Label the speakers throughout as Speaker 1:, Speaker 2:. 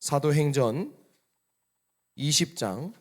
Speaker 1: 사도행전 20장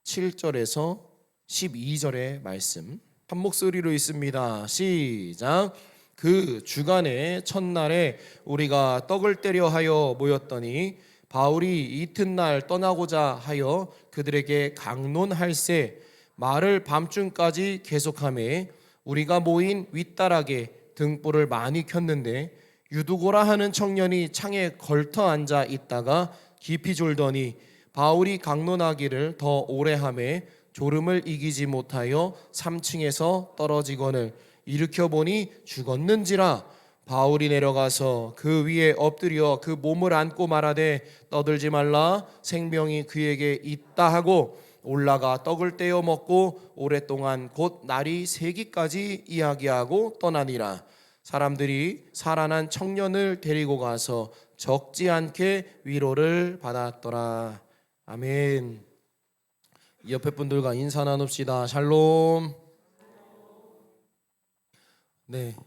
Speaker 1: 7절에서 12절의 말씀 한 목소리로 읽습니다. 시작. 그 주간의 첫날에 우리가 떡을 떼려 하여 모였더니 바울이 이튿날 떠나고자 하여 그들에게 강론할세 말을 밤중까지 계속하매 우리가 모인 윗다락에 등불을 많이 켰는데 유두고라 하는 청년이 창에 걸터 앉아 있다가 깊이 졸더니 바울이 강론하기를 더 오래 하매 졸음을 이기지 못하여 3층에서 떨어지거늘 일으켜 보니 죽었는지라. 바울이 내려가서 그 위에 엎드려 그 몸을 안고 말하되 떠들지 말라 생명이 그에게 있다 하고 올라가 떡을 떼어 먹고 오랫동안 곧 날이 새기까지 이야기하고 떠나니라. 사람들이 살아난 청년을 데리고 가서 적지 않게 위로를 받았더라. 아멘. 옆에 분들과 인사 나눕시다. 샬롬. 네,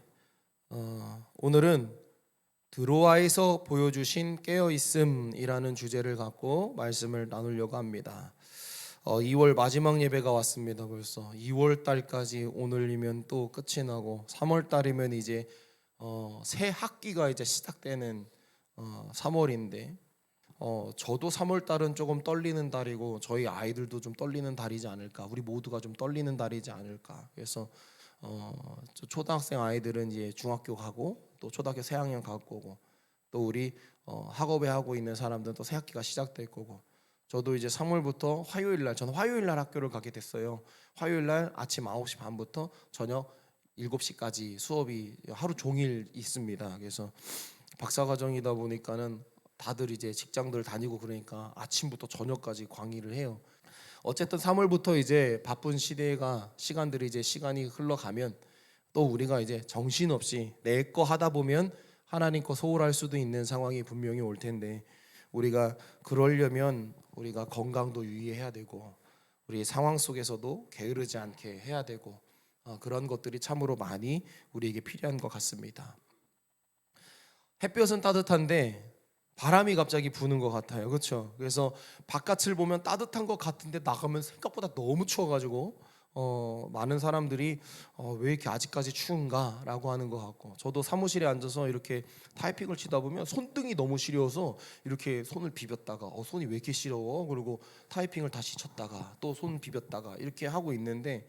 Speaker 1: 오늘은 드로아에서 보여주신 깨어있음이라는 주제를 갖고 말씀을 나누려고 합니다. 2월 마지막 예배가 왔습니다. 벌써 2월 달까지 오늘이면 또 끝이 나고 3월 달이면 이제 새 학기가 이제 시작되는 3월인데 저도 3월 달은 조금 떨리는 달이고 저희 아이들도 좀 떨리는 달이지 않을까, 우리 모두가 좀 떨리는 달이지 않을까. 그래서 초등학생 아이들은 이제 중학교 가고 또 초등학교 새학년 갈 거고 또 우리 학업에 하고 있는 사람들은 또 새학기가 시작될 거고, 저도 이제 3월부터 화요일날, 저는 화요일날 학교를 가게 됐어요. 화요일날 아침 9시 반부터 저녁 7시까지 수업이 하루 종일 있습니다. 그래서 박사과정이다 보니까는 다들 이제 직장들 다니고 그러니까 아침부터 저녁까지 강의를 해요. 어쨌든 3월부터 이제 바쁜 시간들이 이제 시간이 흘러가면 또 우리가 이제 정신없이 내 거 하다 보면 하나님 거 소홀할 수도 있는 상황이 분명히 올 텐데, 우리가 그러려면 우리가 건강도 유의해야 되고 우리 상황 속에서도 게으르지 않게 해야 되고 그런 것들이 참으로 많이 우리에게 필요한 것 같습니다. 햇볕은 따뜻한데 바람이 갑자기 부는 것 같아요. 그렇죠? 그래서 바깥을 보면 따뜻한 것 같은데 나가면 생각보다 너무 추워가지고 많은 사람들이 왜 이렇게 아직까지 추운가 라고 하는 것 같고, 저도 사무실에 앉아서 이렇게 타이핑을 치다 보면 손등이 너무 시려워서 이렇게 손을 비볐다가 손이 왜 이렇게 시려워? 그리고 타이핑을 다시 쳤다가 또 손 비볐다가 이렇게 하고 있는데,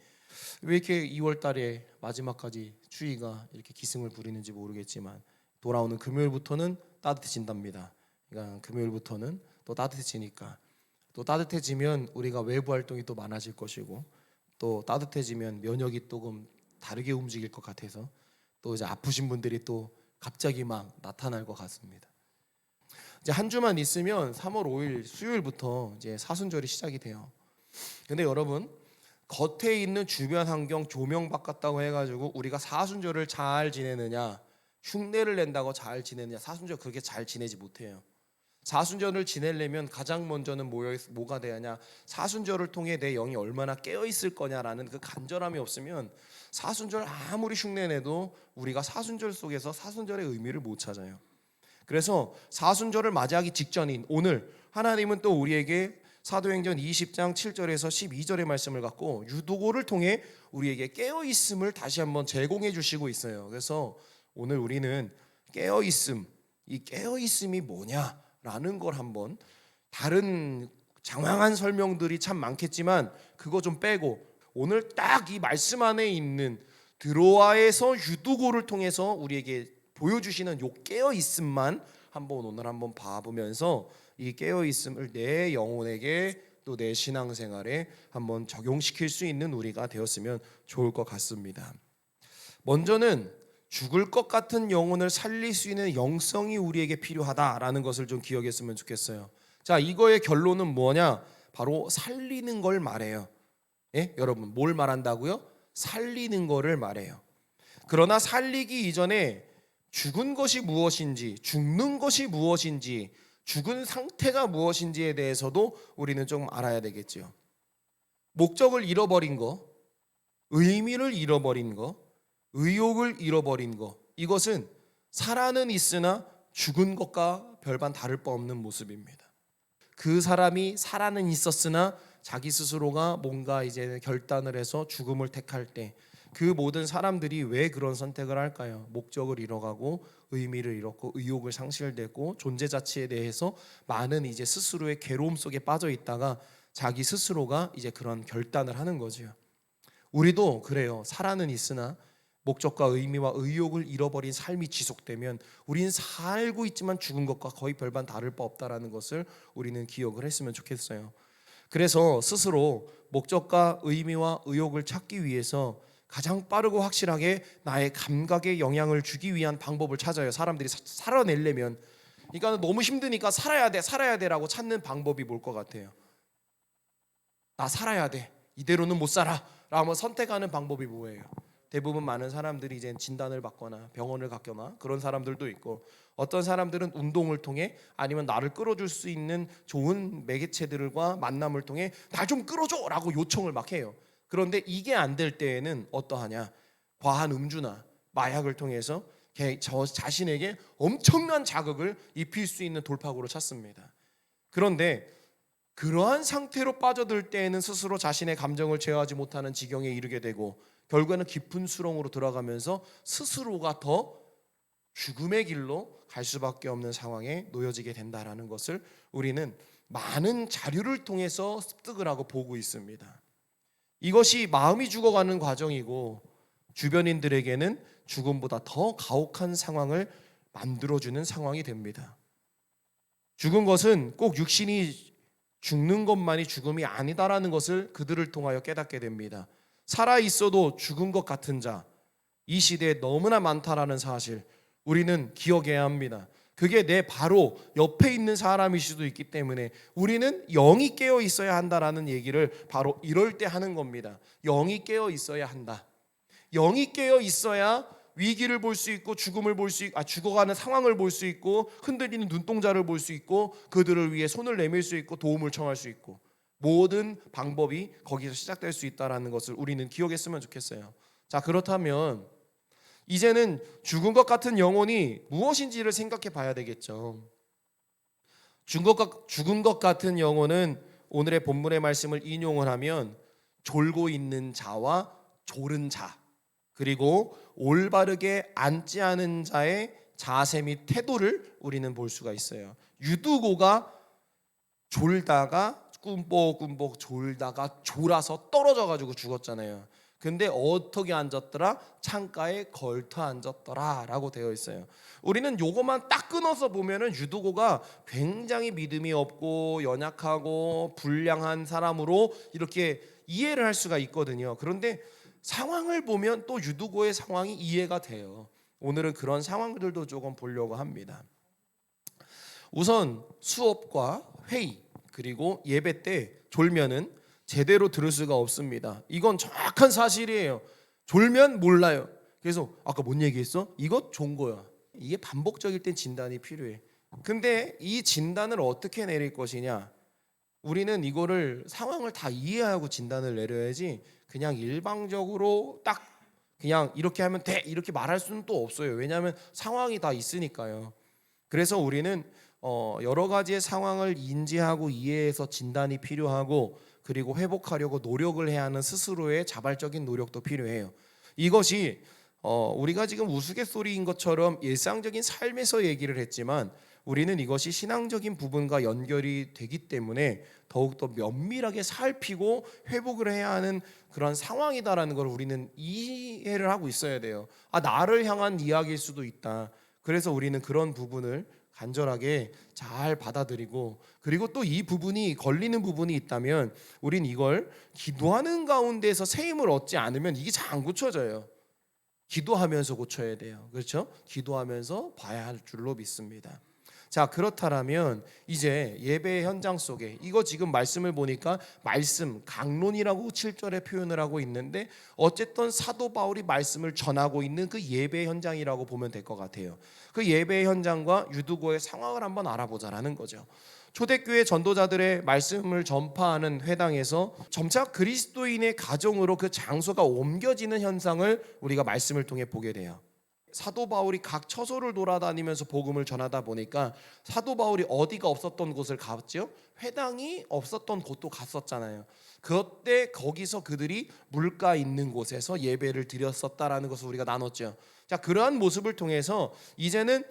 Speaker 1: 왜 이렇게 2월 달에 마지막까지 추위가 이렇게 기승을 부리는지 모르겠지만 돌아오는 금요일부터는 따뜻해진답니다. 그러니까 금요일부터는 또 따뜻해지니까, 또 따뜻해지면 우리가 외부 활동이 또 많아질 것이고, 또 따뜻해지면 면역이 조금 다르게 움직일 것 같아서 또 이제 아프신 분들이 또 갑자기 막 나타날 것 같습니다. 이제 한 주만 있으면 3월 5일 수요일부터 이제 사순절이 시작이 돼요. 근데 여러분, 겉에 있는 주변 환경 조명 바꿨다고 해가지고 우리가 사순절을 잘 지내느냐, 흉내를 낸다고 잘 지내느냐, 사순절 그렇게 잘 지내지 못해요. 사순절을 지내려면 가장 먼저는 뭐가 돼야 하냐, 사순절을 통해 내 영이 얼마나 깨어있을 거냐라는 그 간절함이 없으면 사순절 아무리 흉내내도 우리가 사순절 속에서 사순절의 의미를 못 찾아요. 그래서 사순절을 맞이하기 직전인 오늘, 하나님은 또 우리에게 사도행전 20장 7절에서 12절의 말씀을 갖고 유두고를 통해 우리에게 깨어있음을 다시 한번 제공해 주시고 있어요. 그래서 오늘 우리는 깨어있음, 이 깨어있음이 뭐냐 라는 걸 한번, 다른 장황한 설명들이 참 많겠지만 그거 좀 빼고 오늘 딱 이 말씀 안에 있는 드로아에서 유두고를 통해서 우리에게 보여주시는 요 깨어있음만 오늘 한번 봐보면서 이 깨어있음을 내 영혼에게 또 내 신앙생활에 한번 적용시킬 수 있는 우리가 되었으면 좋을 것 같습니다. 먼저는 죽을 것 같은 영혼을 살릴 수 있는 영성이 우리에게 필요하다라는 것을 좀 기억했으면 좋겠어요. 자, 이거의 결론은 뭐냐? 바로 살리는 걸 말해요. 예? 여러분, 뭘 말한다고요? 살리는 거를 말해요. 그러나 살리기 이전에 죽은 것이 무엇인지, 죽는 것이 무엇인지, 죽은 상태가 무엇인지에 대해서도 우리는 좀 알아야 되겠죠. 목적을 잃어버린 거, 의미를 잃어버린 거, 의욕을 잃어버린 거, 이것은 살아는 있으나 죽은 것과 별반 다를 바 없는 모습입니다. 그 사람이 살아는 있었으나 자기 스스로가 뭔가 이제 결단을 해서 죽음을 택할 때 그 모든 사람들이 왜 그런 선택을 할까요? 목적을 잃어가고 의미를 잃었고 의욕을 상실되고 존재 자체에 대해서 많은 이제 스스로의 괴로움 속에 빠져 있다가 자기 스스로가 이제 그런 결단을 하는 거죠. 우리도 그래요. 살아는 있으나 목적과 의미와 의욕을 잃어버린 삶이 지속되면 우리는 살고 있지만 죽은 것과 거의 별반 다를 바 없다라는 것을 우리는 기억을 했으면 좋겠어요. 그래서 스스로 목적과 의미와 의욕을 찾기 위해서 가장 빠르고 확실하게 나의 감각에 영향을 주기 위한 방법을 찾아요. 사람들이 살아내려면. 그러니까 너무 힘드니까 살아야 돼라고 찾는 방법이 뭘 것 같아요? 나 살아야 돼. 이대로는 못 살아. 라고 선택하는 방법이 뭐예요? 대부분 많은 사람들이 이제 진단을 받거나 병원을 갔거나 그런 사람들도 있고, 어떤 사람들은 운동을 통해 아니면 나를 끌어줄 수 있는 좋은 매개체들과 만남을 통해 나 좀 끌어줘라고 요청을 막 해요. 그런데 이게 안 될 때에는 어떠하냐? 과한 음주나 마약을 통해서 저 자신에게 엄청난 자극을 입힐 수 있는 돌파구를 찾습니다. 그런데 그러한 상태로 빠져들 때에는 스스로 자신의 감정을 제어하지 못하는 지경에 이르게 되고 결국에는 깊은 수렁으로 들어가면서 스스로가 더 죽음의 길로 갈 수밖에 없는 상황에 놓여지게 된다라는 것을 우리는 많은 자료를 통해서 습득을 하고 보고 있습니다. 이것이 마음이 죽어가는 과정이고 주변인들에게는 죽음보다 더 가혹한 상황을 만들어주는 상황이 됩니다. 죽은 것은 꼭 육신이 죽는 것만이 죽음이 아니다라는 것을 그들을 통하여 깨닫게 됩니다. 살아 있어도 죽은 것 같은 자, 이 시대에 너무나 많다라는 사실 우리는 기억해야 합니다. 그게 내 바로 옆에 있는 사람일 수도 있기 때문에 우리는 영이 깨어 있어야 한다라는 얘기를 바로 이럴 때 하는 겁니다. 영이 깨어 있어야 한다. 영이 깨어 있어야 위기를 볼 수 있고 죽음을 볼 수 있고 죽어가는 상황을 볼 수 있고 흔들리는 눈동자를 볼 수 있고 그들을 위해 손을 내밀 수 있고 도움을 청할 수 있고 모든 방법이 거기서 시작될 수 있다라는 것을 우리는 기억했으면 좋겠어요. 자, 그렇다면 이제는 죽은 것 같은 영혼이 무엇인지를 생각해 봐야 되겠죠. 죽은 것 같은 영혼은 오늘의 본문의 말씀을 인용을 하면 졸고 있는 자와 졸은 자, 그리고 올바르게 앉지 않은 자의 자세 및 태도를 우리는 볼 수가 있어요. 유두고가 졸다가 꿈뻑꿈뻑 졸다가 졸아서 떨어져 가지고 죽었잖아요. 근데 어떻게 앉았더라? 창가에 걸터 앉았더라 라고 되어 있어요. 우리는 요것만 딱 끊어서 보면은 유두고가 굉장히 믿음이 없고 연약하고 불량한 사람으로 이렇게 이해를 할 수가 있거든요. 그런데 상황을 보면 또 유두고의 상황이 이해가 돼요. 오늘은 그런 상황들도 조금 보려고 합니다. 우선 수업과 회의 그리고 예배 때 졸면은 제대로 들을 수가 없습니다. 이건 정확한 사실이에요. 졸면 몰라요. 그래서 아까 뭔 얘기했어? 이거 좋은 거야. 이게 반복적일 땐 진단이 필요해. 근데 이 진단을 어떻게 내릴 것이냐? 우리는 이거를 상황을 다 이해하고 진단을 내려야지 그냥 일방적으로 딱 그냥 이렇게 하면 돼 이렇게 말할 수는 또 없어요. 왜냐하면 상황이 다 있으니까요. 그래서 우리는 여러 가지의 상황을 인지하고 이해해서 진단이 필요하고 그리고 회복하려고 노력을 해야 하는 스스로의 자발적인 노력도 필요해요. 이것이 우리가 지금 우스갯소리인 것처럼 일상적인 삶에서 얘기를 했지만 우리는 이것이 신앙적인 부분과 연결이 되기 때문에 더욱더 면밀하게 살피고 회복을 해야 하는 그런 상황이다라는 걸 우리는 이해를 하고 있어야 돼요. 나를 향한 이야기일 수도 있다. 그래서 우리는 그런 부분을 간절하게 잘 받아들이고 그리고 또 이 부분이 걸리는 부분이 있다면 우린 이걸 기도하는 가운데서 새 힘을 얻지 않으면 이게 잘 안 고쳐져요. 기도하면서 고쳐야 돼요. 그렇죠? 기도하면서 봐야 할 줄로 믿습니다. 자, 그렇다면 이제 예배 현장 속에 이거 지금 말씀을 보니까 말씀 강론이라고 7절에 표현을 하고 있는데 어쨌든 사도 바울이 말씀을 전하고 있는 그 예배 현장이라고 보면 될 것 같아요. 그 예배 현장과 유두고의 상황을 한번 알아보자라는 거죠. 초대교회 전도자들의 말씀을 전파하는 회당에서 점차 그리스도인의 가정으로 그 장소가 옮겨지는 현상을 우리가 말씀을 통해 보게 돼요. 사도 바울이 각 처소를 돌아다니면서 복음을 전하다 보니까 사도 바울이 어디가 없었던 곳을 갔죠? 회당이 없었던 곳도 갔었잖아요. 그때 거기서 그들이 물가 있는 곳에서 예배를 드렸었다라는 것을 우리가 나눴죠. 자, 그러한 모습을 통해서 이제는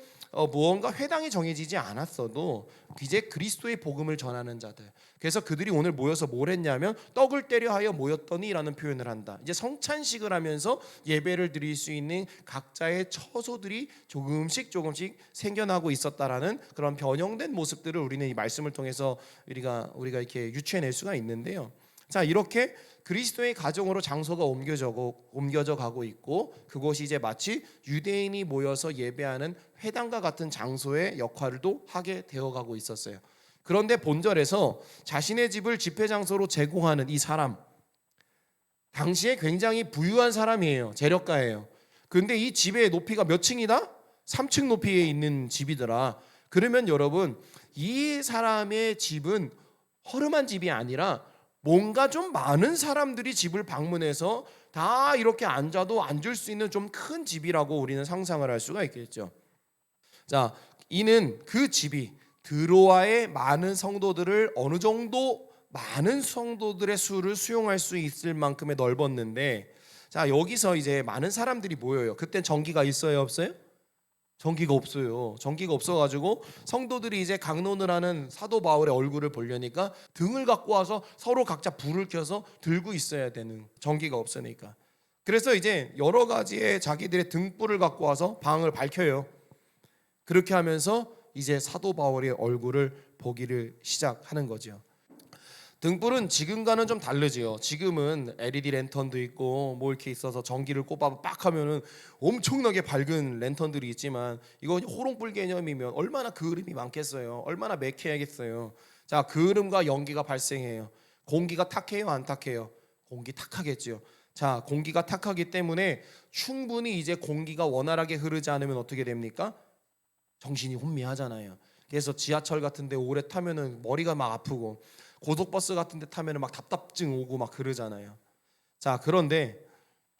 Speaker 1: 무언가 회당이 정해지지 않았어도 이제 그리스도의 복음을 전하는 자들, 그래서 그들이 오늘 모여서 뭘 했냐면 떡을 떼려 하여 모였더니라는 표현을 한다. 이제 성찬식을 하면서 예배를 드릴 수 있는 각자의 처소들이 조금씩 생겨나고 있었다라는 그런 변형된 모습들을 우리는 이 말씀을 통해서 우리가 이렇게 유추해낼 수가 있는데요. 자, 이렇게 그리스도의 가정으로 장소가 옮겨져 가고 있고, 그곳이 이제 마치 유대인이 모여서 예배하는 회당과 같은 장소의 역할도 하게 되어가고 있었어요. 그런데 본절에서 자신의 집을 집회 장소로 제공하는 이 사람, 당시에 굉장히 부유한 사람이에요. 재력가예요. 그런데 이 집의 높이가 몇 층이다? 3층 높이에 있는 집이더라. 그러면 여러분, 이 사람의 집은 허름한 집이 아니라 뭔가 좀 많은 사람들이 집을 방문해서 다 이렇게 앉아도 앉을 수 있는 좀 큰 집이라고 우리는 상상을 할 수가 있겠죠. 자, 이는 그 집이 드로아의 많은 성도들을 어느 정도 많은 성도들의 수를 수용할 수 있을 만큼의 넓었는데, 자, 여기서 이제 많은 사람들이 모여요. 그때 전기가 있어요, 없어요? 전기가 없어요. 전기가 없어가지고 성도들이 이제 강론을 하는 사도 바울의 얼굴을 보려니까 등을 갖고 와서 서로 각자 불을 켜서 들고 있어야 되는, 전기가 없으니까. 그래서 이제 여러 가지의 자기들의 등불을 갖고 와서 방을 밝혀요. 그렇게 하면서 이제 사도 바울의 얼굴을 보기를 시작하는 거죠. 등불은 지금과는 좀 다르지요. 지금은 LED 랜턴도 있고 뭐 이렇게 있어서 전기를 꼽아 빡 하면은 엄청나게 밝은 랜턴들이 있지만, 이건 호롱불 개념이면 얼마나 그을음이 많겠어요. 얼마나 매캐야겠어요. 자, 그을음과 연기가 발생해요. 공기가 탁해요, 안 탁해요? 공기 탁하겠죠. 자, 공기가 탁하기 때문에 충분히 이제 공기가 원활하게 흐르지 않으면 어떻게 됩니까? 정신이 혼미하잖아요. 그래서 지하철 같은 데 오래 타면은 머리가 막 아프고, 고속버스 같은 데 타면은 막 답답증 오고 막 그러잖아요. 자, 그런데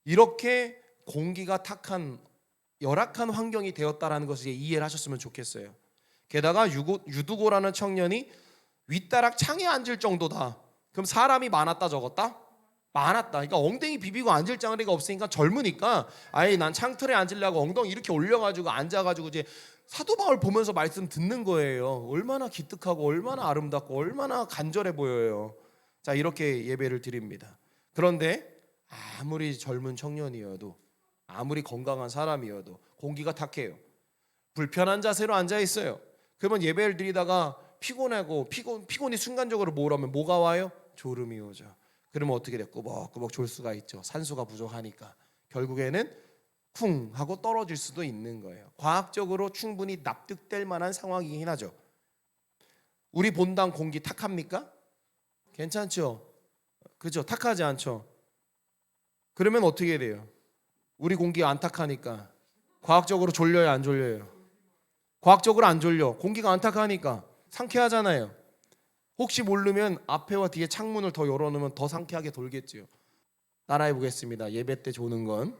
Speaker 1: 이렇게 공기가 탁한 열악한 환경이 되었다라는 것을 이해를 하셨으면 좋겠어요. 게다가 유두고라는 청년이 윗다락 창에 앉을 정도다. 그럼 사람이 많았다 적었다? 많았다. 그러니까 엉덩이 비비고 앉을 자리가 없으니까 젊으니까 아예 난 창틀에 앉으려고 엉덩이 이렇게 올려가지고 앉아가지고 이제 사도 바울 보면서 말씀 듣는 거예요. 얼마나 기특하고 얼마나 아름답고 얼마나 간절해 보여요. 자, 이렇게 예배를 드립니다. 그런데 아무리 젊은 청년이어도, 아무리 건강한 사람이어도 공기가 탁해요. 불편한 자세로 앉아 있어요. 그러면 예배를 드리다가 피곤하고 피곤이 순간적으로 뭐라면 뭐가 와요? 졸음이 오죠. 그러면 어떻게 돼? 꾸벅꾸벅 졸 수가 있죠. 산소가 부족하니까. 결국에는 쿵 하고 떨어질 수도 있는 거예요. 과학적으로 충분히 납득될 만한 상황이긴 하죠. 우리 본당 공기 탁합니까? 괜찮죠? 그죠? 탁하지 않죠? 그러면 어떻게 돼요? 우리 공기가 안 탁하니까 과학적으로 졸려요, 안 졸려요? 과학적으로 안 졸려. 공기가 안 탁하니까 상쾌하잖아요. 혹시 모르면 앞에와 뒤에 창문을 더 열어놓으면 더 상쾌하게 돌겠지요. 따라해 보겠습니다. 예배 때 조는 건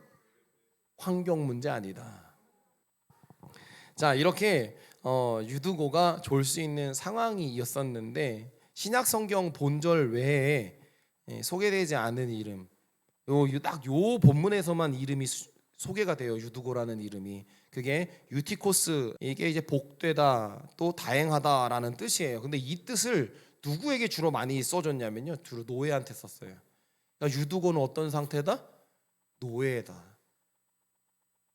Speaker 1: 환경 문제 아니다. 자, 이렇게 유두고가 졸 수 있는 상황이었었는데, 신약 성경 본절 외에 소개되지 않은 이름, 딱 요 본문에서만 이름이 소개가 돼요. 유두고라는 이름이. 그게 유티코스, 이게 이제 복되다, 또 다행하다라는 뜻이에요. 근데 이 뜻을 누구에게 주로 많이 써줬냐면요, 주로 노예한테 썼어요. 그러니까 유두고는 어떤 상태다? 노예다.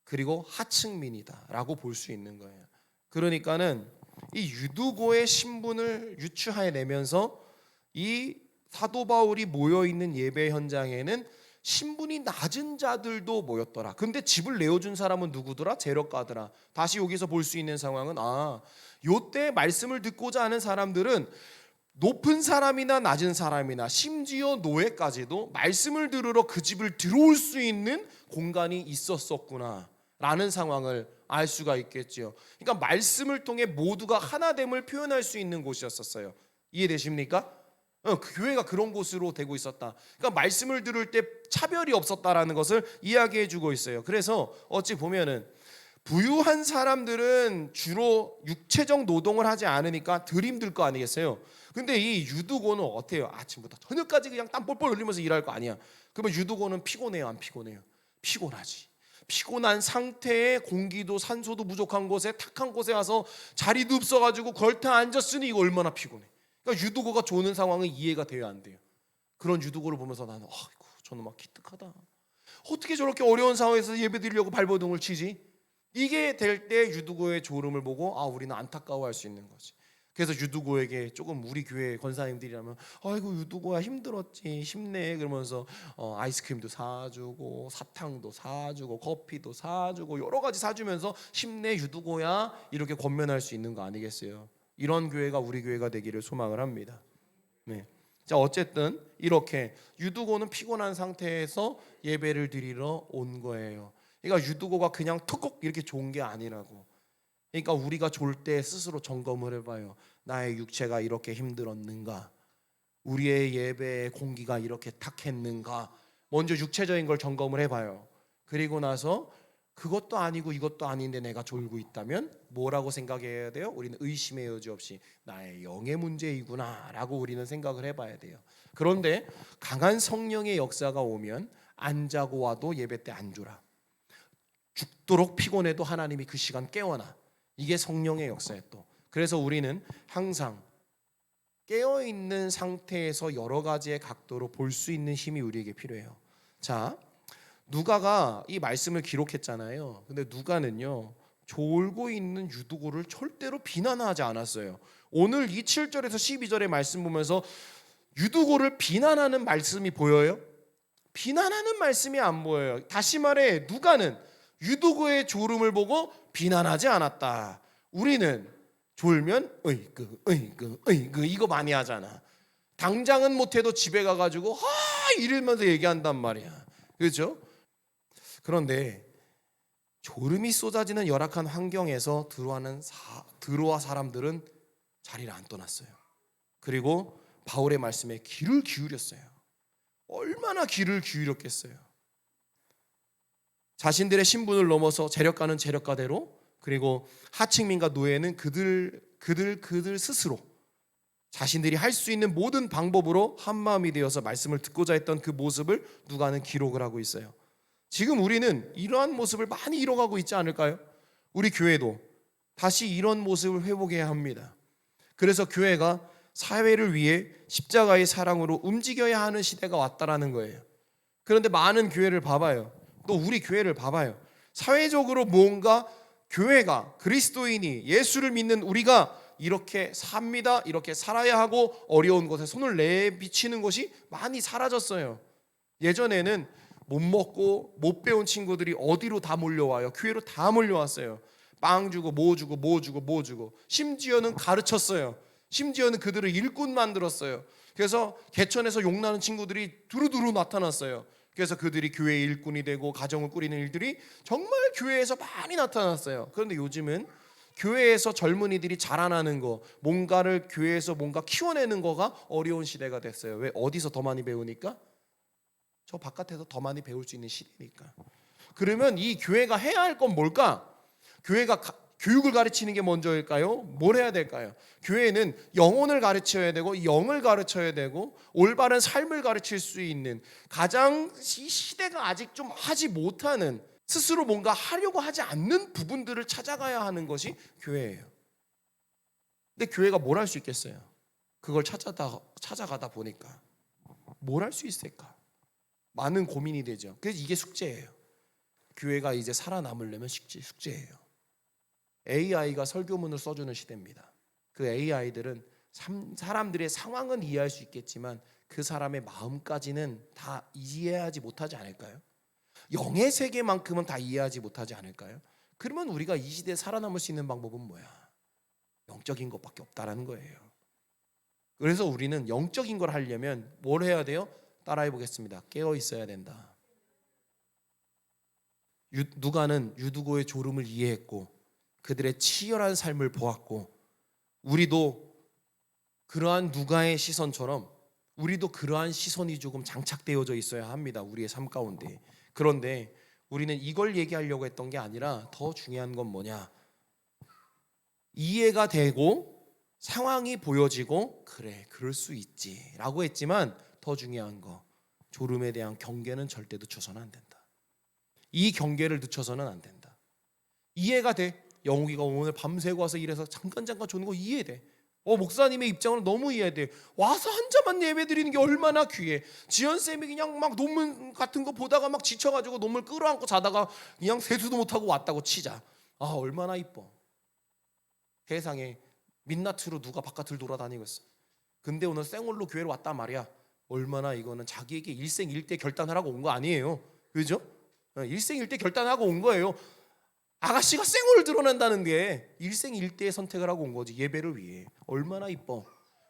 Speaker 1: 그리고 하층민이다라고 볼 수 있는 거예요. 그러니까는 이 유두고의 신분을 유추해내면서 이 사도 바울이 모여 있는 예배 현장에는 신분이 낮은 자들도 모였더라. 근데 집을 내어준 사람은 누구더라? 재력가더라. 다시 여기서 볼 수 있는 상황은, 요때 말씀을 듣고자 하는 사람들은 높은 사람이나 낮은 사람이나 심지어 노예까지도 말씀을 들으러 그 집을 들어올 수 있는 공간이 있었었구나 라는 상황을 알 수가 있겠죠. 그러니까 말씀을 통해 모두가 하나됨을 표현할 수 있는 곳이었었어요. 이해되십니까? 그 교회가 그런 곳으로 되고 있었다. 그러니까 말씀을 들을 때 차별이 없었다라는 것을 이야기해 주고 있어요. 그래서 어찌 보면은 부유한 사람들은 주로 육체적 노동을 하지 않으니까 덜 힘들 거 아니겠어요? 근데 이 유두고는 어때요? 아침부터 저녁까지 그냥 땀 뻘뻘 흘리면서 일할 거 아니야. 그러면 유두고는 피곤해요, 안 피곤해요? 피곤하지. 피곤한 상태에 공기도 산소도 부족한 곳에 탁한 곳에 와서 자리도 없어가지고 걸터 앉았으니 이거 얼마나 피곤해. 그러니까 유두고가 조는 상황은 이해가 돼야 안 돼요. 그런 유두고를 보면서 나는 아이고 저는 막 기특하다. 어떻게 저렇게 어려운 상황에서 예배드리려고 발버둥을 치지? 이게 될 때 유두고의 조름을 보고 우리는 안타까워할 수 있는 거지. 그래서 유두고에게 조금 우리 교회 권사님들이라면 아이고 유두고야 힘들었지 힘내 그러면서 아이스크림도 사주고 사탕도 사주고 커피도 사주고 여러 가지 사주면서 힘내 유두고야 이렇게 권면할 수 있는 거 아니겠어요? 이런 교회가 우리 교회가 되기를 소망을 합니다. 네. 자 어쨌든 이렇게 유두고는 피곤한 상태에서 예배를 드리러 온 거예요. 그러니까 유두고가 그냥 턱꼭 이렇게 좋은 게 아니라고. 그러니까 우리가 졸 때 스스로 점검을 해봐요. 나의 육체가 이렇게 힘들었는가? 우리의 예배의 공기가 이렇게 탁했는가? 먼저 육체적인 걸 점검을 해봐요. 그리고 나서 그것도 아니고 이것도 아닌데 내가 졸고 있다면 뭐라고 생각해야 돼요? 우리는 의심의 여지 없이 나의 영의 문제이구나 라고 우리는 생각을 해봐야 돼요. 그런데 강한 성령의 역사가 오면 안 자고 와도 예배 때 안 졸아. 죽도록 피곤해도 하나님이 그 시간 깨워놔. 이게 성령의 역사예요 또. 그래서 우리는 항상 깨어있는 상태에서 여러 가지의 각도로 볼 수 있는 힘이 우리에게 필요해요. 자, 누가가 이 말씀을 기록했잖아요. 근데 누가는요 졸고 있는 유두고를 절대로 비난하지 않았어요. 오늘 이 7절에서 12절의 말씀 보면서 유두고를 비난하는 말씀이 보여요? 비난하는 말씀이 안 보여요. 다시 말해 누가는 유두고의 졸음을 보고 비난하지 않았다. 우리는 졸면 으이그 이거 많이 하잖아. 당장은 못해도 집에 가가지고 이러면서 얘기한단 말이야. 그렇죠? 그런데 졸음이 쏟아지는 열악한 환경에서 드로아 사람들은 자리를 안 떠났어요. 그리고 바울의 말씀에 귀를 기울였어요. 얼마나 귀를 기울였겠어요. 자신들의 신분을 넘어서 재력가는 재력가대로, 그리고 하층민과 노예는 그들 스스로 자신들이 할 수 있는 모든 방법으로 한마음이 되어서 말씀을 듣고자 했던 그 모습을 누가는 기록을 하고 있어요. 지금 우리는 이러한 모습을 많이 잃어가고 있지 않을까요? 우리 교회도 다시 이런 모습을 회복해야 합니다. 그래서 교회가 사회를 위해 십자가의 사랑으로 움직여야 하는 시대가 왔다라는 거예요. 그런데 많은 교회를 봐봐요. 또 우리 교회를 봐봐요. 사회적으로 뭔가 교회가 그리스도인이 예수를 믿는 우리가 이렇게 삽니다. 이렇게 살아야 하고 어려운 곳에 손을 내비치는 것이 많이 사라졌어요. 예전에는 못 먹고 못 배운 친구들이 어디로 다 몰려와요? 교회로 다 몰려왔어요. 빵 주고 뭐 주고 심지어는 가르쳤어요. 심지어는 그들을 일꾼 만들었어요. 그래서 개천에서 용나는 친구들이 두루두루 나타났어요. 그래서 그들이 교회의 일꾼이 되고 가정을 꾸리는 일들이 정말 교회에서 많이 나타났어요. 그런데 요즘은 교회에서 젊은이들이 자라나는 거, 뭔가를 교회에서 뭔가 키워내는 거가 어려운 시대가 됐어요. 왜? 어디서 더 많이 배우니까? 저 바깥에서 더 많이 배울 수 있는 시대니까. 그러면 이 교회가 해야 할 건 뭘까? 교회가 교육을 가르치는 게 먼저일까요? 뭘 해야 될까요? 교회는 영혼을 가르쳐야 되고 영을 가르쳐야 되고 올바른 삶을 가르칠 수 있는, 가장 이 시대가 아직 좀 하지 못하는, 스스로 뭔가 하려고 하지 않는 부분들을 찾아가야 하는 것이 교회예요. 근데 교회가 뭘 할 수 있겠어요? 그걸 찾아가다 보니까 뭘 할 수 있을까? 많은 고민이 되죠. 그래서 이게 숙제예요. 교회가 이제 살아남으려면 숙제예요. AI가 설교문을 써주는 시대입니다. 그 AI들은 사람들의 상황은 이해할 수 있겠지만 그 사람의 마음까지는 다 이해하지 못하지 않을까요? 영의 세계만큼은 다 이해하지 못하지 않을까요? 그러면 우리가 이 시대에 살아남을 수 있는 방법은 뭐야? 영적인 것밖에 없다라는 거예요. 그래서 우리는 영적인 걸 하려면 뭘 해야 돼요? 따라해 보겠습니다. 깨어 있어야 된다. 누가는 유두고의 졸음을 이해했고 그들의 치열한 삶을 보았고, 우리도 그러한 누가의 시선처럼 우리도 그러한 시선이 조금 장착되어져 있어야 합니다. 우리의 삶 가운데. 그런데 우리는 이걸 얘기하려고 했던 게 아니라 더 중요한 건 뭐냐? 이해가 되고 상황이 보여지고 그래 그럴 수 있지 라고 했지만 더 중요한 거 졸음에 대한 경계는 절대 늦춰서는 안 된다. 이 경계를 늦춰서는 안 된다. 이해가 돼. 영욱이가 오늘 밤새고 와서 일해서 잠깐 조는 거 이해돼. 목사님의 입장으로 너무 이해돼. 와서 한자만 예배 드리는 게 얼마나 귀해. 지연쌤이 그냥 막 논문 같은 거 보다가 막 지쳐가지고 논문 끌어안고 자다가 그냥 세수도 못하고 왔다고 치자. 얼마나 이뻐. 세상에 민낯으로 누가 바깥을 돌아다니고 있어. 근데 오늘 생얼로 교회로 왔단 말이야. 얼마나 이거는 자기에게 일생일대 결단하라고 온 거 아니에요. 그죠? 일생일대 결단하고 온 거예요. 아가씨가 생얼을 드러낸다는 게 일생일대의 선택을 하고 온 거지. 예배를 위해. 얼마나 이뻐.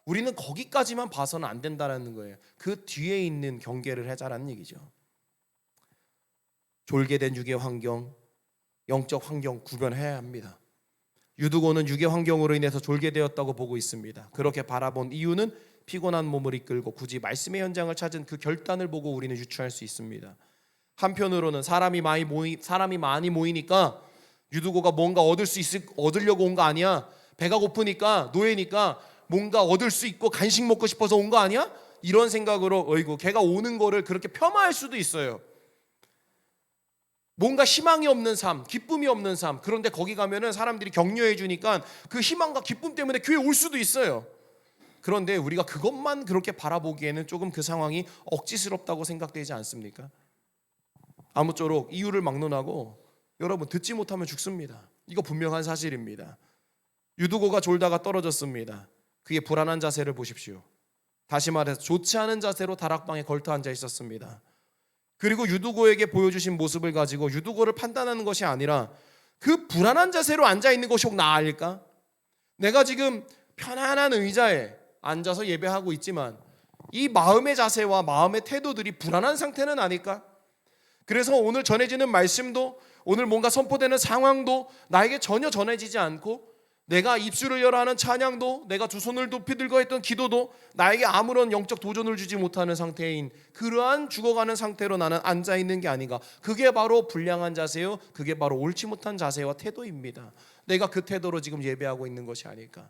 Speaker 1: 우리는 거기까지만 봐서는 안 된다는 거예요. 그 뒤에 있는 경계를 하자라는 얘기죠. 졸게된 육의 환경, 영적 환경 구별해야 합니다. 유두고는 육의 환경으로 인해서 졸게 되었다고 보고 있습니다. 그렇게 바라본 이유는 피곤한 몸을 이끌고 굳이 말씀의 현장을 찾은 그 결단을 보고 우리는 유추할 수 있습니다. 한편으로는 사람이 많이 모이니까 유두고가 뭔가 얻으려고 온 거 아니야? 배가 고프니까 노예니까 뭔가 얻을 수 있고 간식 먹고 싶어서 온 거 아니야? 이런 생각으로 걔가 오는 거를 그렇게 폄하할 수도 있어요. 뭔가 희망이 없는 삶, 기쁨이 없는 삶. 그런데 거기 가면은 사람들이 격려해 주니까 그 희망과 기쁨 때문에 교회 올 수도 있어요. 그런데 우리가 그것만 그렇게 바라보기에는 조금 그 상황이 억지스럽다고 생각되지 않습니까? 아무쪼록 이유를 막론하고 여러분 듣지 못하면 죽습니다. 이거 분명한 사실입니다. 유두고가 졸다가 떨어졌습니다. 그의 불안한 자세를 보십시오. 다시 말해서 좋지 않은 자세로 다락방에 걸터 앉아 있었습니다. 그리고 유두고에게 보여주신 모습을 가지고 유두고를 판단하는 것이 아니라 그 불안한 자세로 앉아 있는 것이 혹 나을까? 내가 지금 편안한 의자에 앉아서 예배하고 있지만 이 마음의 자세와 마음의 태도들이 불안한 상태는 아닐까? 그래서 오늘 전해지는 말씀도 오늘 뭔가 선포되는 상황도 나에게 전혀 전해지지 않고 내가 입술을 열어 하는 찬양도 내가 두 손을 높이 들고 했던 기도도 나에게 아무런 영적 도전을 주지 못하는 상태인 그러한 죽어가는 상태로 나는 앉아있는 게 아닌가. 그게 바로 불량한 자세요. 그게 바로 옳지 못한 자세와 태도입니다. 내가 그 태도로 지금 예배하고 있는 것이 아닐까.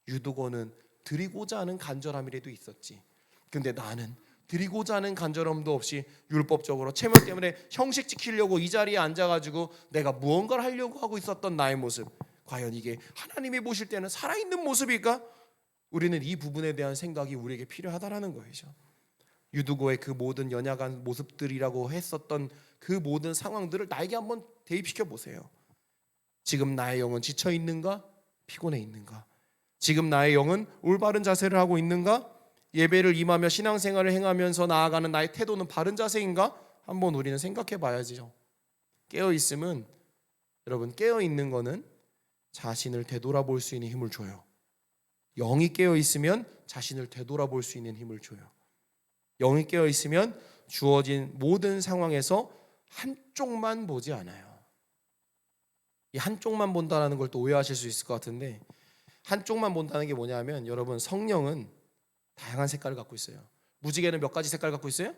Speaker 1: 유두고는 드리고자 하는 간절함이라도 있었지. 근데 나는 드리고자 하는 간절함도 없이 율법적으로 체면 때문에 형식 지키려고 이 자리에 앉아가지고 내가 무언가를 하려고 하고 있었던 나의 모습, 과연 이게 하나님이 보실 때는 살아있는 모습일까? 우리는 이 부분에 대한 생각이 우리에게 필요하다라는 거죠. 유두고의 그 모든 연약한 모습들이라고 했었던 그 모든 상황들을 나에게 한번 대입시켜 보세요. 지금 나의 영은 지쳐 있는가? 피곤해 있는가? 지금 나의 영은 올바른 자세를 하고 있는가? 예배를 임하며 신앙생활을 행하면서 나아가는 나의 태도는 바른 자세인가? 한번 우리는 생각해 봐야죠. 깨어있음은, 여러분, 깨어있는 거는 자신을 되돌아볼 수 있는 힘을 줘요. 영이 깨어있으면 자신을 되돌아볼 수 있는 힘을 줘요. 영이 깨어있으면 주어진 모든 상황에서 한쪽만 보지 않아요. 이 한쪽만 본다는 걸 또 오해하실 수 있을 것 같은데, 한쪽만 본다는 게 뭐냐면, 여러분, 성령은 다양한 색깔을 갖고 있어요. 무지개는 몇 가지 색깔 갖고 있어요?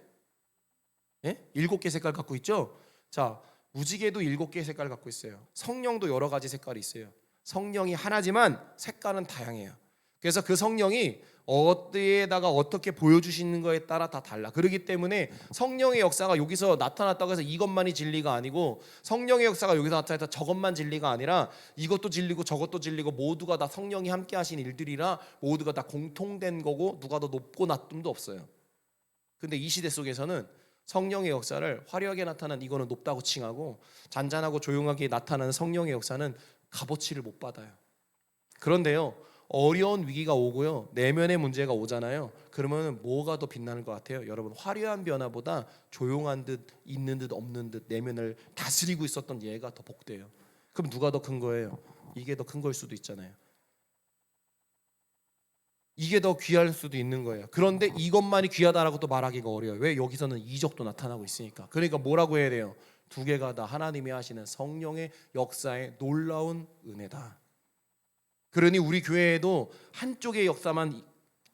Speaker 1: 7개 색깔 갖고 있죠? 자, 무지개도 7개의 색깔을 갖고 있어요. 성령도 여러 가지 색깔이 있어요. 성령이 하나지만 색깔은 다양해요. 그래서 그 성령이 어디에다가 어떻게 보여주시는 거에 따라 다 달라. 그렇기 때문에 성령의 역사가 여기서 나타났다고 해서 이것만이 진리가 아니고, 성령의 역사가 여기서 나타났다 저것만 진리가 아니라 이것도 진리고 저것도 진리고 모두가 다 성령이 함께 하신 일들이라 모두가 다 공통된 거고 누가 더 높고 낮음도 없어요. 근데 이 시대 속에서는 성령의 역사를 화려하게 나타난 이거는 높다고 칭하고, 잔잔하고 조용하게 나타나는 성령의 역사는 값어치를 못 받아요. 그런데요, 어려운 위기가 오고요, 내면의 문제가 오잖아요. 그러면 뭐가 더 빛나는 것 같아요? 여러분, 화려한 변화보다 조용한 듯 있는 듯 없는 듯 내면을 다스리고 있었던 얘가 더 복돼요. 그럼 누가 더 큰 거예요? 이게 더 큰 걸 수도 있잖아요. 이게 더 귀할 수도 있는 거예요. 그런데 이것만이 귀하다라고 또 말하기가 어려워요. 왜? 여기서는 이적도 나타나고 있으니까. 그러니까 뭐라고 해야 돼요? 두 개가 다 하나님이 하시는 성령의 역사의 놀라운 은혜다. 그러니 우리 교회에도 한쪽의 역사만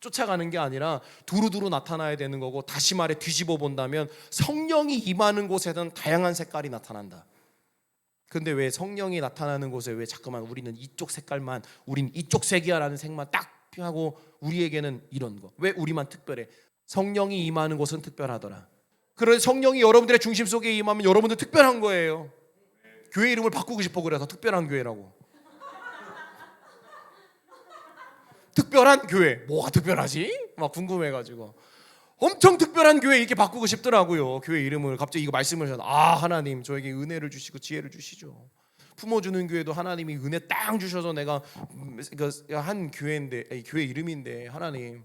Speaker 1: 쫓아가는 게 아니라 두루두루 나타나야 되는 거고, 다시 말해 뒤집어 본다면 성령이 임하는 곳에는 다양한 색깔이 나타난다. 근데 왜 성령이 나타나는 곳에 왜 자꾸만 우리는 이쪽 색깔만, 우린 이쪽 색이야라는 색만 딱 하고 우리에게는 이런 거, 왜 우리만 특별해? 성령이 임하는 곳은 특별하더라. 그런데 성령이 여러분들의 중심 속에 임하면 여러분들 특별한 거예요. 교회 이름을 바꾸고 싶어 그래서 특별한 교회라고. 특별한 교회, 뭐가 특별하지? 막 궁금해가지고 엄청 특별한 교회 이렇게 바꾸고 싶더라고요. 교회 이름을 갑자기 이거 말씀을 하셔서 하나님 저에게 은혜를 주시고 지혜를 주시죠. 품어주는 교회도 하나님이 은혜 딱 주셔서 내가 한 교회인데, 교회 이름인데 하나님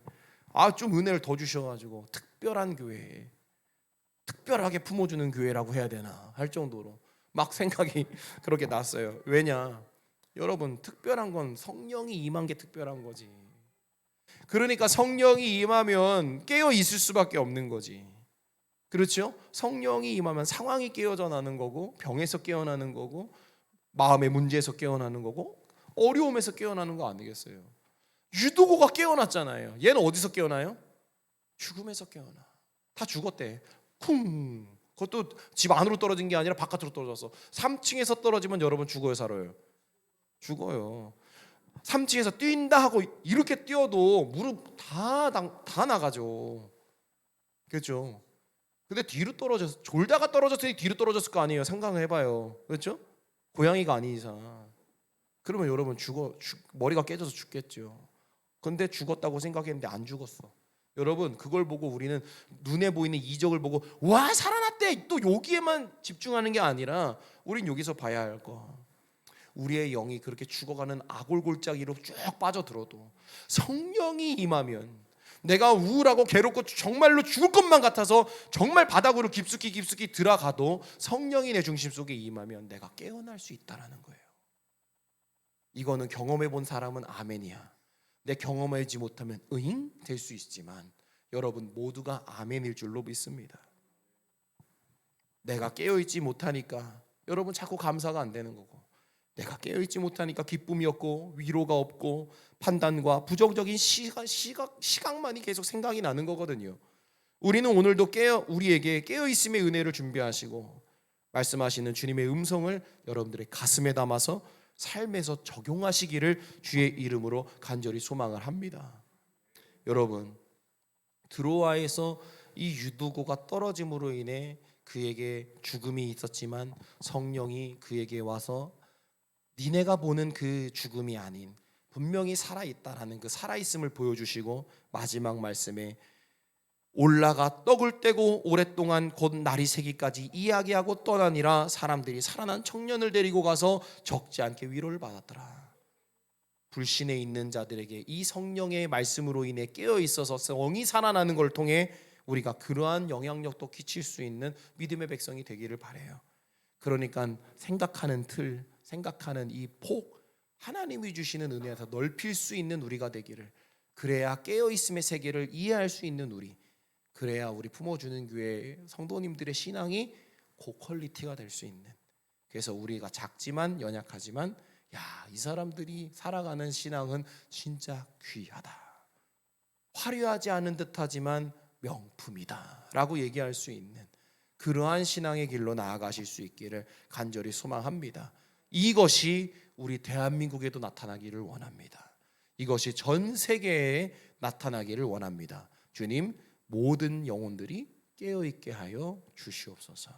Speaker 1: 좀 은혜를 더 주셔가지고 특별한 교회, 특별하게 품어주는 교회라고 해야 되나 할 정도로 막 생각이 그렇게 났어요. 왜냐, 여러분 특별한 건 성령이 임한 게 특별한 거지. 그러니까 성령이 임하면 깨어 있을 수밖에 없는 거지. 그렇죠? 성령이 임하면 상황이 깨어져 나는 거고, 병에서 깨어나는 거고, 마음의 문제에서 깨어나는 거고, 어려움에서 깨어나는 거 아니겠어요? 유도고가 깨어났잖아요. 얘는 어디서 깨어나요? 죽음에서 깨어나. 다 죽었대. 쿵. 그것도 집 안으로 떨어진 게 아니라 바깥으로 떨어졌어. 3층에서 떨어지면 여러분 죽어요, 살아요? 죽어요. 3층에서 뛴다 하고 이렇게 뛰어도 무릎 다 나가죠. 그렇죠? 근데 뒤로 떨어져서, 졸다가 떨어졌으니 뒤로 떨어졌을 거 아니에요. 상상을 해봐요. 그렇죠? 고양이가 아닌 이상. 그러면 여러분 머리가 깨져서 죽겠죠. 근데 죽었다고 생각했는데 안 죽었어. 여러분 그걸 보고 우리는 눈에 보이는 이적을 보고 와 살아났대 또 여기에만 집중하는 게 아니라 우린 여기서 봐야 할 거, 우리의 영이 그렇게 죽어가는 아골골짜기로 쭉 빠져들어도 성령이 임하면, 내가 우울하고 괴롭고 정말로 죽을 것만 같아서 정말 바닥으로 깊숙이 들어가도 성령이 내 중심 속에 임하면 내가 깨어날 수 있다라는 거예요. 이거는 경험해 본 사람은 아멘이야. 내 경험하지 못하면 으잉 될 수 있지만 여러분 모두가 아멘일 줄로 믿습니다. 내가 깨어있지 못하니까 여러분 자꾸 감사가 안 되는 거고, 내가 깨어있지 못하니까 기쁨이 없고 위로가 없고 판단과 부정적인 시각만이 계속 생각이 나는 거거든요. 우리는 오늘도 우리에게 깨어있음의 은혜를 준비하시고 말씀하시는 주님의 음성을 여러분들의 가슴에 담아서 삶에서 적용하시기를 주의 이름으로 간절히 소망을 합니다. 여러분 드로아에서 이 유두고가 떨어짐으로 인해 그에게 죽음이 있었지만 성령이 그에게 와서 니네가 보는 그 죽음이 아닌 분명히 살아있다라는 그 살아있음을 보여주시고, 마지막 말씀에 올라가 떡을 떼고 오랫동안 곧 날이 새기까지 이야기하고 떠나니라 사람들이 살아난 청년을 데리고 가서 적지 않게 위로를 받았더라. 불신에 있는 자들에게 이 성령의 말씀으로 인해 깨어 있어서 성이 살아나는 걸 통해 우리가 그러한 영향력도 끼칠 수 있는 믿음의 백성이 되기를 바라요. 그러니까 생각하는 틀, 생각하는 이 폭, 하나님이 주시는 은혜에서 넓힐 수 있는 우리가 되기를, 그래야 깨어있음의 세계를 이해할 수 있는 우리, 그래야 우리 품어주는 교회 성도님들의 신앙이 고퀄리티가 될 수 있는, 그래서 우리가 작지만 연약하지만 이 사람들이 살아가는 신앙은 진짜 귀하다, 화려하지 않은 듯하지만 명품이다 라고 얘기할 수 있는 그러한 신앙의 길로 나아가실 수 있기를 간절히 소망합니다. 이것이 우리 대한민국에도 나타나기를 원합니다. 이것이 전 세계에 나타나기를 원합니다. 주님, 모든 영혼들이 깨어있게 하여 주시옵소서.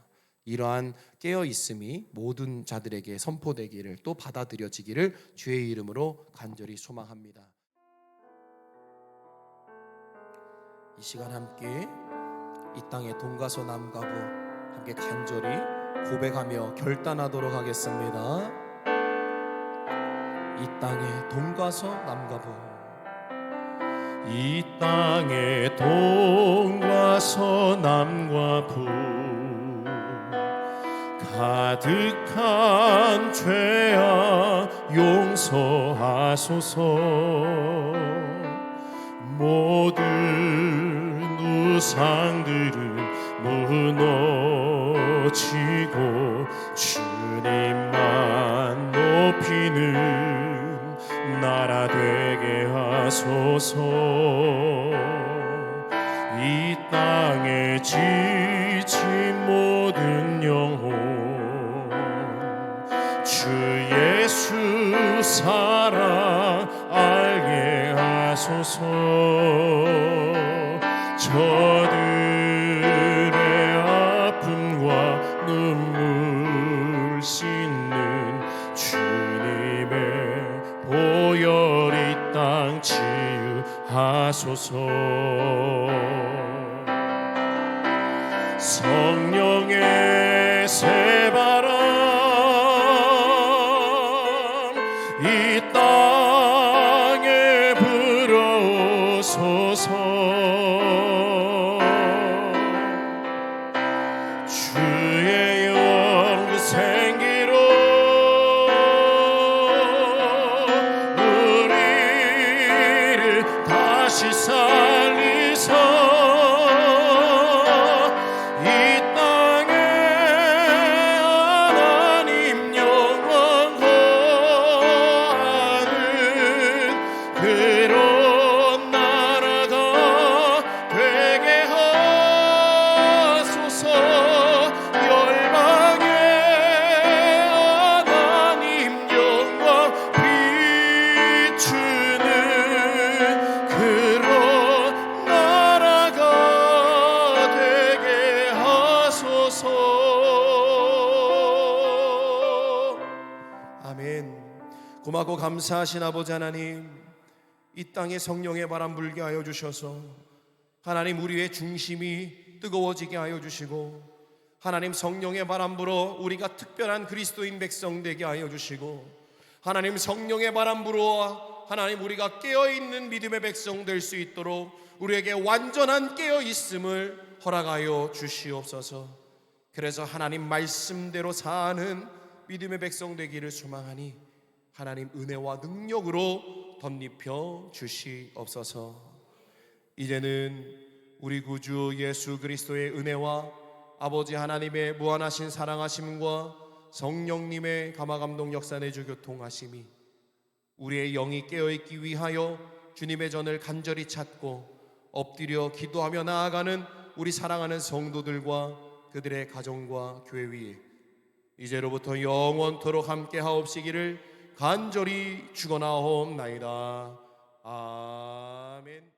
Speaker 1: 이러한 깨어있음이 모든 자들에게 선포되기를, 또 받아들여지기를 주의 이름으로 간절히 소망합니다. 이 시간 함께 이 땅의 동가서 남가부 함께 간절히 고백하며 결단하도록 하겠습니다. 이 땅의 동가서 남가부,
Speaker 2: 이 땅의 동과서 남과 부, 가득한 죄악 용서하소서. 모든 우상들은 무너지고 주님만 높이는 나라 되게 하소서. 하소서. 이 땅에 지친 모든 영혼 주 예수 사랑 알게 하소서. 저들의 아픔과 눈물 씻는 주님의 보혈 이 땅 치유하소서. 성령의 새바람 이 땅에 불어오소서. 주의 영 그 생기로 우리를 다시 살리소. 그런 나라가 되게 하소서. 열방의 하나님 영광 비추는 그런 나라가 되게 하소서. 아멘. 고맙고 감사하신 아버지 하나님, 이 땅에 성령의 바람 불게 하여 주셔서 하나님 우리의 중심이 뜨거워지게 하여 주시고, 하나님 성령의 바람 불어 우리가 특별한 그리스도인 백성 되게 하여 주시고, 하나님 성령의 바람 불어 하나님 우리가 깨어있는 믿음의 백성 될 수 있도록 우리에게 완전한 깨어있음을 허락하여 주시옵소서. 그래서 하나님 말씀대로 사는 믿음의 백성 되기를 소망하니 하나님 은혜와 능력으로 덧입혀 주시옵소서. 이제는 우리 구주 예수 그리스도의 은혜와 아버지 하나님의 무한하신 사랑하심과 성령님의 감화감동 역사 내주 교통하심이 우리의 영이 깨어있기 위하여 주님의 전을 간절히 찾고 엎드려 기도하며 나아가는 우리 사랑하는 성도들과 그들의 가정과 교회 위에 이제로부터 영원토록 함께 하옵시기를 간절히 축원하옵나이다. 아멘.